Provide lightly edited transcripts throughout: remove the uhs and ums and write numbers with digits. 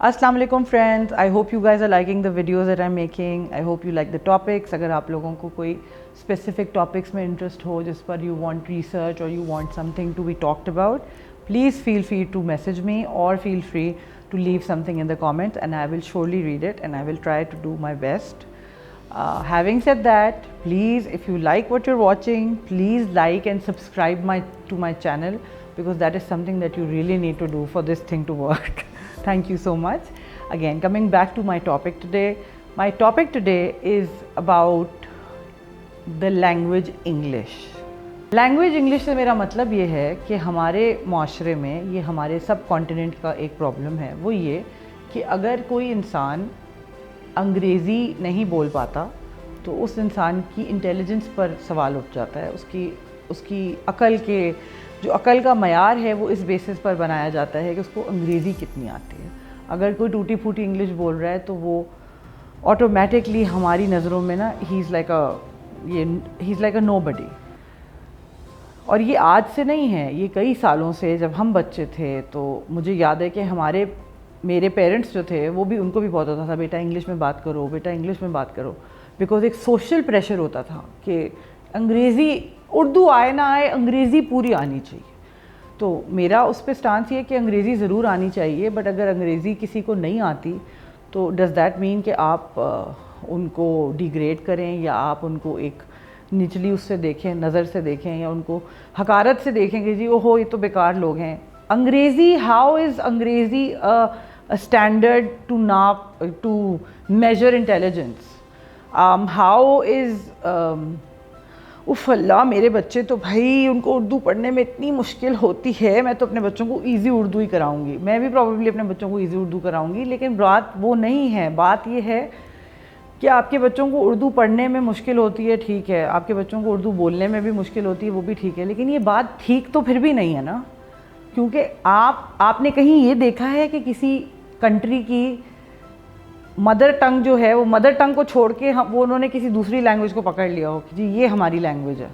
Assalamu alaikum friends, I hope you guys are liking the videos that I'm making. I hope you like the topics. अगर आप लोगों को कोई specific topics में interest हो जिस पर you want research or you want something to be talked about, please feel free to message me or feel free to leave something in the comments and I will surely read it and I will try to do my best. Having said that, please if you like what you're watching, please like and subscribe to my channel because that is something that you really need to do for this thing to work. Thank you so much. Again, coming back to my topic today. My topic today is about the language English. Language English से मेरा मतलब ये है कि हमारे माशरे में ये हमारे सब कॉन्टिनेंट का एक प्रॉब्लम है, वो ये कि अगर कोई इंसान अंग्रेज़ी नहीं बोल पाता तो उस इंसान की इंटेलिजेंस पर सवाल उठ जाता है। उसकी अक़ल के जो अक़ल का मयार है वो इस बेसिस पर बनाया जाता है कि उसको अंग्रेज़ी कितनी आती है। अगर कोई टूटी फूटी इंग्लिश बोल रहा है तो वो ऑटोमेटिकली हमारी नज़रों में ना he is like a nobody. और ये आज से नहीं है, ये कई सालों से जब हम बच्चे थे तो मुझे याद है कि मेरे पेरेंट्स जो थे वो भी उनको भी बहुत होता था बेटा इंग्लिश में बात करो, बेटा इंग्लिश में बात करो, बिकॉज़ एक सोशल प्रेशर होता था कि अंग्रेज़ी उर्दू आए ना आए अंग्रेज़ी पूरी आनी चाहिए। तो मेरा उस पर स्टांस ये कि अंग्रेज़ी ज़रूर आनी चाहिए, बट अगर अंग्रेज़ी किसी को नहीं आती तो डज़ दैट मीन कि आप उनको डिग्रेड करें या आप उनको एक निचली उससे देखें, नज़र से देखें या उनको हकारत से देखेंगे जी ओहो ये तो बेकार लोग हैं। अंग्रेज़ी, हाउ इज़ अंग्रेज़ी a standard to measure intelligence? How is उफ़ अल्लाह, मेरे बच्चे तो भाई उनको उर्दू पढ़ने में इतनी मुश्किल होती है, मैं तो अपने बच्चों को इजी उर्दू ही कराऊंगी। मैं भी प्रॉब्ली अपने बच्चों को इजी उर्दू कराऊंगी, लेकिन बात वो नहीं है। बात ये है कि आपके बच्चों को उर्दू पढ़ने में मुश्किल होती है, ठीक है, आपके बच्चों को उर्दू बोलने में भी मुश्किल होती है, वो भी ठीक है, लेकिन ये बात ठीक तो फिर भी नहीं है ना, क्योंकि आपने कहीं ये देखा है कि किसी कंट्री की मदर टंग जो है वो मदर टंग को छोड़ के वो उन्होंने किसी दूसरी लैंग्वेज को पकड़ लिया हो कि जी ये हमारी लैंग्वेज है।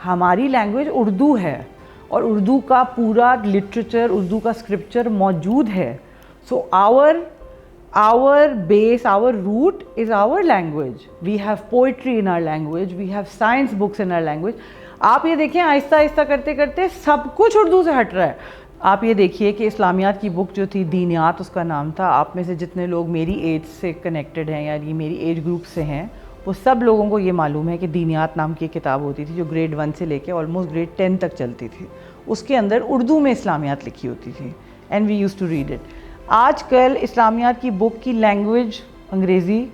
हमारी लैंग्वेज उर्दू है और उर्दू का पूरा लिटरेचर, उर्दू का स्क्रिप्चर मौजूद है। So our base, our root is our language. We have poetry in our language, we have science books in our language. आप ये देखें आहिस्ता आहिस्ता करते करते सब कुछ उर्दू से हट रहा है। आप ये देखिए कि इस्लामियात की बुक जो थी, दीनियात उसका नाम था, आप में से जितने लोग मेरी एज से कनेक्टेड हैं या ये मेरी एज ग्रुप से हैं वो सब लोगों को ये मालूम है कि दीनियात नाम की एक किताब होती थी जो ग्रेड 1 से लेके ऑलमोस्ट ग्रेड 10 तक चलती थी। उसके अंदर उर्दू में इस्लामियात लिखी होती थी and we use to read it. आजकल इस्लामियात की बुक की लैंग्वेज अंग्रेज़ी,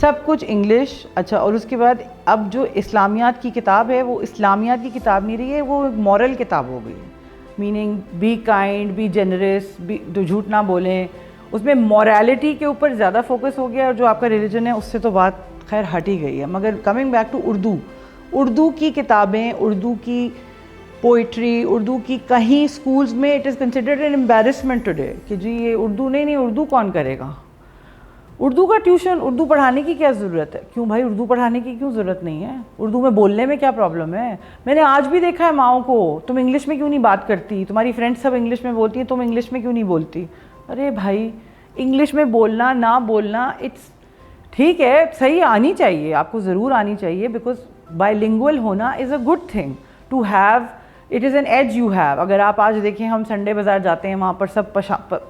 सब कुछ इंग्लिश। अच्छा, और उसके बाद अब जो इस्लामियात की किताब है वो इस्लामियात की किताब नहीं रही है, वो एक मॉरल किताब हो गई है। Meaning be kind, be generous, जो झूठ ना बोलें, उसमें मॉरलिटी के ऊपर ज़्यादा फोकस हो गया और जो आपका रिलीजन है उससे तो बात खैर हट ही गई है। मगर कमिंग बैक टू उर्दू की किताबें, उर्दू की पोइट्री, उर्दू की कहीं स्कूल्स में it is considered an embarrassment today कि जी ये उर्दू नहीं, उर्दू कौन करेगा, उर्दू का ट्यूशन, उर्दू पढ़ाने की क्या ज़रूरत है? क्यों भाई उर्दू पढ़ाने की क्यों ज़रूरत नहीं है? उर्दू में बोलने में क्या प्रॉब्लम है? मैंने आज भी देखा है माओ को, तुम इंग्लिश में क्यों नहीं बात करती, तुम्हारी फ्रेंड्स सब इंग्लिश में बोलती हैं, तुम इंग्लिश में क्यों नहीं बोलती? अरे भाई इंग्लिश में बोलना ना बोलना इट्स ठीक है, सही आनी चाहिए, आपको ज़रूर आनी चाहिए, बिकॉज बाइलिंगुअल होना is a good thing to have, it is an edge you have. अगर आप आज देखें, हम संडे बाज़ार जाते हैं, वहाँ पर सब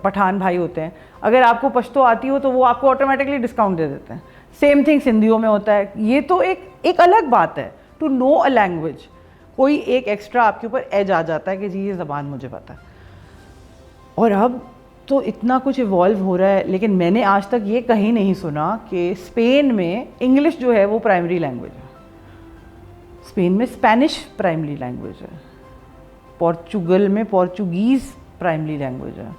पठान भाई होते हैं, अगर आपको पश्तो आती हो तो वो आपको ऑटोमेटिकली डिस्काउंट दे देते हैं। सेम थिंग सिंधियों में होता है। ये तो एक अलग बात है टू नो अ लैंग्वेज, कोई एक एक्स्ट्रा आपके ऊपर एज आ जाता है कि जी ये ज़बान मुझे पता है। और अब तो इतना कुछ इवॉल्व हो रहा है, लेकिन मैंने आज तक ये कहीं नहीं सुना कि स्पेन में इंग्लिश जो है वो प्राइमरी लैंग्वेज है। स्पेन में स्पेनिश प्राइमरी लैंग्वेज है, पोर्चुगल में पोर्चुगीज़ प्राइमरी लैंग्वेज है,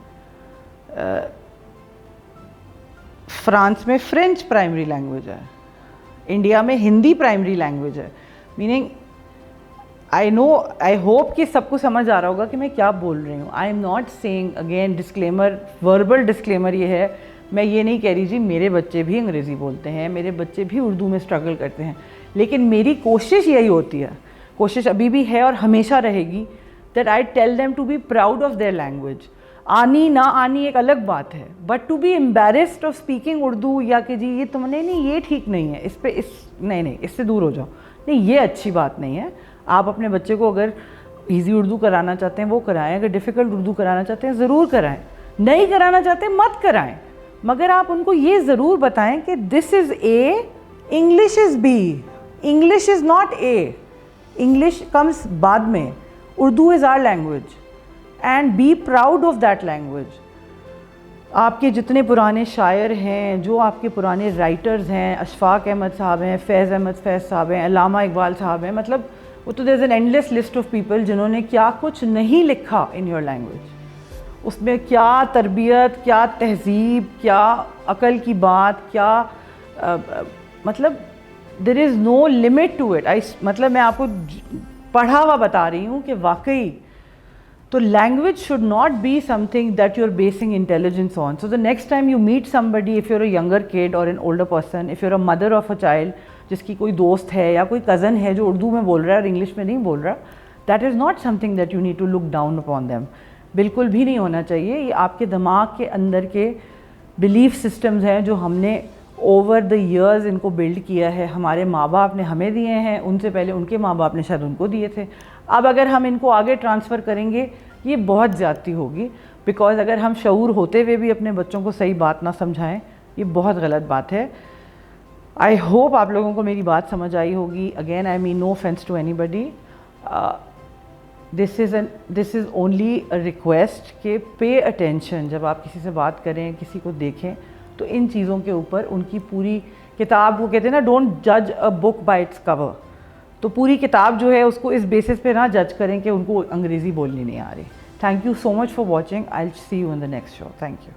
फ्रांस में फ्रेंच प्राइमरी लैंग्वेज है, इंडिया में हिंदी प्राइमरी लैंग्वेज है। मीनिंग आई होप कि सबको समझ आ रहा होगा कि मैं क्या बोल रही हूँ। I am not saying, again disclaimer, verbal disclaimer ये है, मैं ये नहीं कह रही जी मेरे बच्चे भी अंग्रेज़ी बोलते हैं, मेरे बच्चे भी उर्दू में स्ट्रगल करते हैं, लेकिन मेरी कोशिश यही होती है, कोशिश अभी भी है और हमेशा रहेगी, that I tell them to be proud of their language. آنی نہ آنی ایک الگ بات ہے, but to be embarrassed of speaking Urdu, یا کہ جی یہ تم نے نہیں, یہ ٹھیک نہیں ہے, اس پہ نہیں اس سے دور ہو جاؤ, نہیں یہ اچھی بات نہیں ہے. آپ اپنے بچے کو اگر ایزی اردو کرانا چاہتے ہیں وہ کرائیں, اگر ڈیفیکلٹ اردو کرانا چاہتے ہیں ضرور کرائیں, نہیں کرانا چاہتے مت کرائیں, مگر آپ ان کو یہ ضرور بتائیں کہ this is A, English is B, English is not A, English comes بعد میں, Urdu is our language and be proud of that language. آپ کے جتنے پرانے شاعر ہیں, جو آپ کے پرانے رائٹرز ہیں, اشفاق احمد صاحب ہیں, فیض احمد فیض صاحب ہیں, علامہ اقبال صاحب ہیں, مطلب وہ تو there is an endless list of people جنہوں نے کیا کچھ نہیں لکھا ان یور لینگویج. اس میں کیا تربیت, کیا تہذیب, کیا عقل کی بات, کیا مطلب دیر از نو لمٹ ٹو اٹ. مطلب میں آپ کو پڑھا ہوا بتا رہی ہوں کہ واقعی تو language should not be something that you're basing intelligence on. So the next time you meet somebody, if you're a younger kid or an older person, if you're a mother of a child جس کی کوئی دوست ہے یا کوئی cousin ہے جو اردو میں بول رہا ہے اور انگلش میں نہیں بول رہا, that is not something that you need to look down upon them. بالکل بھی نہیں ہونا چاہیے. یہ آپ کے دماغ کے اندر کے belief systems ہیں جو ہم نے over the years ان کو build کیا ہے. ہمارے ماں باپ نے ہمیں دیے ہیں, ان سے پہلے ان کے ماں باپ نے شاید ان کو دیے تھے. اب اگر ہم ان کو آگے ٹرانسفر کریں گے یہ بہت زیادتی ہوگی, بیکاز اگر ہم شعور ہوتے ہوئے بھی اپنے بچوں کو صحیح بات نہ سمجھائیں یہ بہت غلط بات ہے. آئی ہوپ آپ لوگوں کو میری بات سمجھ آئی ہوگی. Again I mean no offense to anybody, this is only a request کہ پے اٹینشن. جب آپ کسی سے بات کریں, کسی کو دیکھیں, تو ان چیزوں کے اوپر ان کی پوری کتاب, وہ کہتے ہیں نا ڈونٹ جج اے بک بائی اٹس کور, تو پوری کتاب جو ہے اس کو اس بیسس پہ نہ جج کریں کہ ان کو انگریزی بولنی نہیں آ رہی. Thank you so much for watching. I will see you in the next show. Thank you.